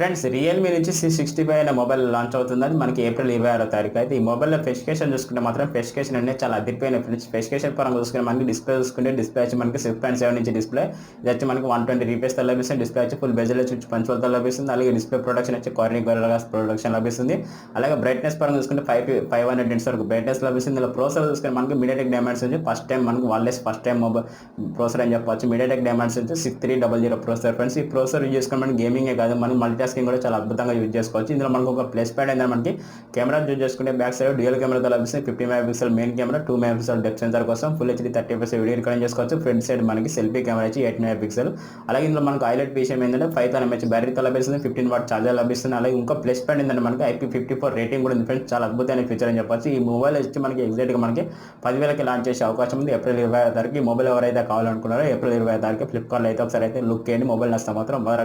Friends Realme నుంచి C65 అనే mobile launch అవుతుందని మనకి ఏప్రిల్ 26వ తారీఖు అయితే ఈ మొబైల్లో స్పెసిఫికేషన్ చూసుకుంటే మాత్రం స్పెసిఫికేషన్ అనేది చాలా అదిరిపోయిన ఫ్రెండ్స్. స్పెసిఫికేషన్ పరంగా చూసుకుంటే మనకి డిస్ప్లే వచ్చి మనకి 6.7 ఇంచ్ డిస్ప్లే. ఇది వచ్చి మనకి 120 రూపీస్తో లభిస్తుంది. డిస్ప్లే వచ్చి ఫుల్ బెజల్ వచ్చి పంచులతో లభిస్తుంది. అలాగే డిస్ప్లే ప్రొడక్షన్ వచ్చి కార్నింగ్ గ్లాస్ ప్రొడక్షన్ లభిస్తుంది. అలాగే బ్రైట్నెస్ పరంగా చూసుకుంటే 500 నిట్స్ వరకు బ్రైట్నెస్ లభిస్తుంది. ఇలా ప్రోసెసర్ చూసుకుంటే మనకి మీడియాటెక్ డైమండ్స్ ఫస్ట్ టైం మనకి ఫస్ట్ టైం మొబైల్ ప్రోసెసర్ అని చెప్పవచ్చు. MediaTek diamonds 6300 processor friends. ఈ ప్రోసెసర్ యూజ్ చేసుకుని మనకి గేమింగే కాదు, మనం మల్టీటాస్కింగ్ కూడా చాలా అద్భుతంగా యూజ్ చేసుకోవచ్చు. ఇందులో మనకు ఒక ప్లస్ పాయింట్ ఏంటంటే మనకి కెమెరా యూజ్ చేసుకుంటే బ్యాక్ సైడ్ డ్యూయల్ కెమెరాతో లభిస్తుంది. 50 megapixel main camera, 2 megapixel depth sensor కోసం full HD 30fps video recording చేసుకోవచ్చు. ఫ్రంట్ సైడ్ మనకి సెల్ఫీ కెమెరా వచ్చి 8 మెగాపిక్సెల్. అలాగే ఇందులో మనకు హైలైట్ విషయం ఏంటంటే 5000 mAh బ్యాటరీతో లభిస్తుంది. 15 వాట్ ఛార్జర్ లభిస్తుంది. అలాగే ఇంకా ప్లస్ పాయింట్ ఏంటంటే మనకి IP54 రేటింగ్ కూడా ఉంది ఫ్రెండ్స్. చాలా అద్భుతమైన ఫీచర్ అని చెప్పొచ్చు. ఈ మొబైల్ వచ్చి మనకి ఎగ్జాక్ట్గా మనకి 10,000కి లాంచ్ చేసే అవకాశం ఉంది ఏప్రిల్ 25వ తారీఖు. ఈ మొబైల్ ఎవరైతే కావాలనుకున్నారో ఏప్రిల్ 25వ తారీఖు ఫ్లిప్కార్ట్లో అయితే ఒకసారి అయితే లుక్ చేయండి. మొబైల్ నష్టం మాత్రం బాగా